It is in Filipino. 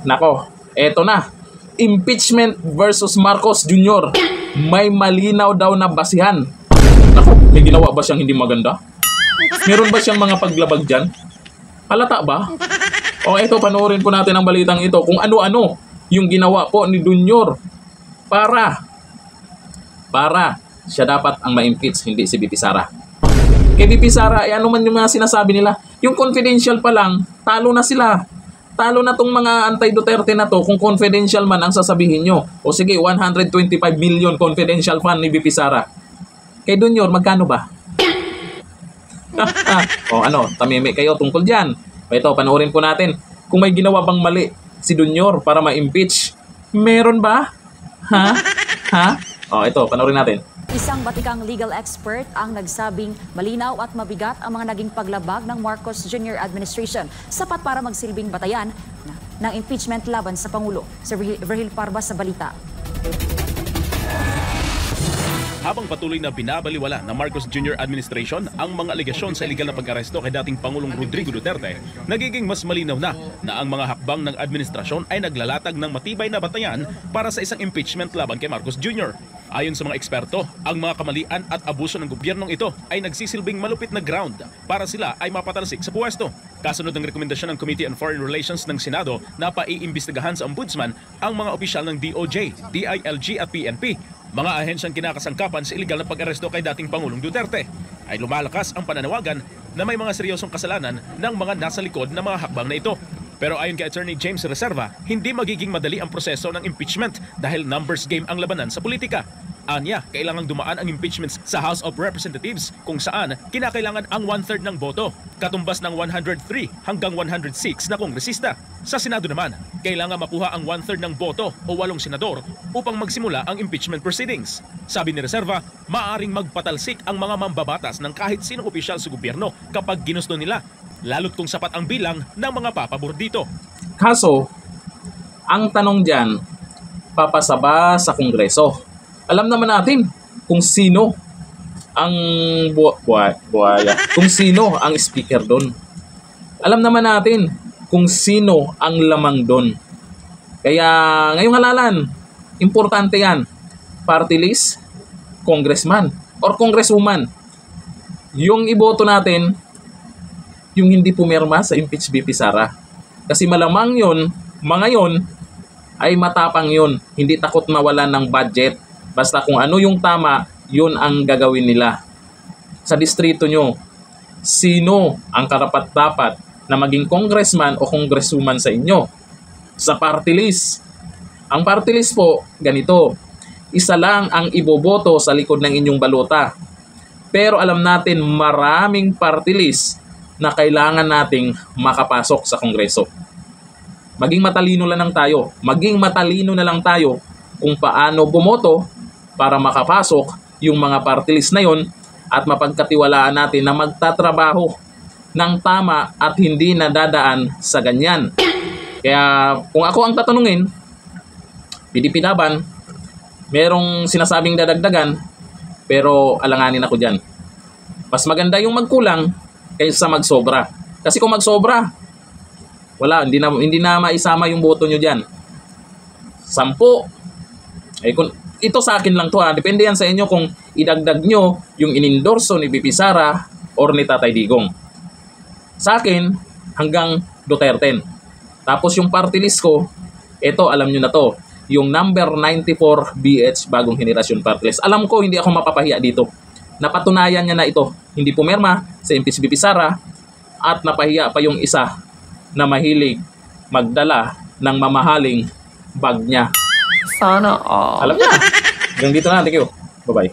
Nako, eto na. Impeachment versus Marcos Jr. May malinaw daw na basihan. Nako, may ginawa ba siyang hindi maganda? Meron ba siyang mga paglabag dyan? Halata ba? O eto, panoorin po natin ang balitang ito kung ano-ano yung ginawa po ni Jr. para siya dapat ang ma-impeach, hindi si VP Sara. Kay VP Sara, ano man yung mga sinasabi nila, yung confidential pa lang, talo na sila. Talo na tong mga anti-Duterte na to kung confidential man ang sasabihin nyo. O sige, 125 million confidential fund ni VP Sara. Kay Jr., magkano ba? O ano, tamimi kayo tungkol dyan. O ito, panoorin po natin kung may ginawa bang mali si Jr. para ma-impeach. Meron ba? Ha? O ito, panoorin natin. Isang batikang legal expert ang nagsabing malinaw at mabigat ang mga naging paglabag ng Marcos Jr. administration, sapat para magsilbing batayan ng impeachment laban sa Pangulo. Si Virgil Parva sa balita. Habang patuloy na binabaliwala ng Marcos Jr. administration ang mga alegasyon sa iligal na pag-aresto kay dating Pangulong Rodrigo Duterte, nagiging mas malinaw na ang mga hakbang ng administrasyon ay naglalatag ng matibay na batayan para sa isang impeachment laban kay Marcos Jr. Ayon sa mga eksperto, ang mga kamalian at abuso ng gobyernong ito ay nagsisilbing malupit na ground para sila ay mapatalsik sa puwesto. Kasunod ng rekomendasyon ng Committee on Foreign Relations ng Senado na paiimbestigahan sa Ombudsman ang mga opisyal ng DOJ, DILG at PNP, mga ahensyang kinakasangkapan sa iligal na pag-aresto kay dating Pangulong Duterte, ay lumalakas ang pananawagan na may mga seryosong kasalanan ng mga nasa likod ng mga hakbang na ito. Pero ayon kay Attorney James Reserva, hindi magiging madali ang proseso ng impeachment dahil numbers game ang labanan sa politika. Anya, kailangang dumaan ang impeachments sa House of Representatives kung saan kinakailangan ang 1/3 ng boto, katumbas ng 103 hanggang 106 na kongresista. Sa Senado naman, kailangan makuha ang 1/3 ng boto o 8 senador upang magsimula ang impeachment proceedings. Sabi ni Reserva, maaaring magpatalsik ang mga mambabatas ng kahit sinong opisyal sa gobyerno kapag ginusto nila, lalo't kung sapat ang bilang ng mga papabor dito. Kaso, ang tanong dyan, papasaba sa Kongreso. Alam naman natin kung sino ang buhaya, kung sino ang speaker doon. Alam naman natin kung sino ang lamang doon. Kaya ngayong halalan, importante yan. Party list, congressman or congresswoman. Yung iboto natin, yung hindi pumirma sa impeach VP Sara. Kasi malamang yun, mga yun, ay matapang yun. Hindi takot mawalan ng budget. Basta kung ano yung tama, yun ang gagawin nila. Sa distrito nyo, sino ang karapat-dapat na maging congressman o congresswoman sa inyo? Sa party list. Ang party list po, ganito. Isa lang ang iboboto sa likod ng inyong balota. Pero alam natin maraming party list na kailangan nating makapasok sa Kongreso. Maging matalino na lang tayo. Maging matalino na lang tayo kung paano bumoto para makapasok yung mga party list na yon at mapagkatiwalaan natin na magtatrabaho ng tama at hindi nadadaan sa ganyan. Kaya kung ako ang tatanungin, PDP Laban, merong sinasabing dadagdagan, pero alanganin ako dyan. Mas maganda yung magkulang kaysa magsobra. Kasi kung magsobra, wala, hindi na maisama yung boto nyo dyan. 10. Ito sa akin lang to ha. Depende yan sa inyo kung idagdag nyo yung inendorso ni VP Sara or ni Tatay Digong. Sa akin, hanggang Duterte. Tapos yung party list ko, ito alam nyo na to. Yung number 94 BH Bagong Henerasyon Party List. Alam ko hindi ako mapapahiya dito. Napatunayan niya na ito. Hindi pumirma sa impeach VP Sara at napahiya pa yung isa na mahilig magdala ng mamahaling bag niya. Sana all. Alam niya. Hanggang dito na. Thank you. Bye-bye.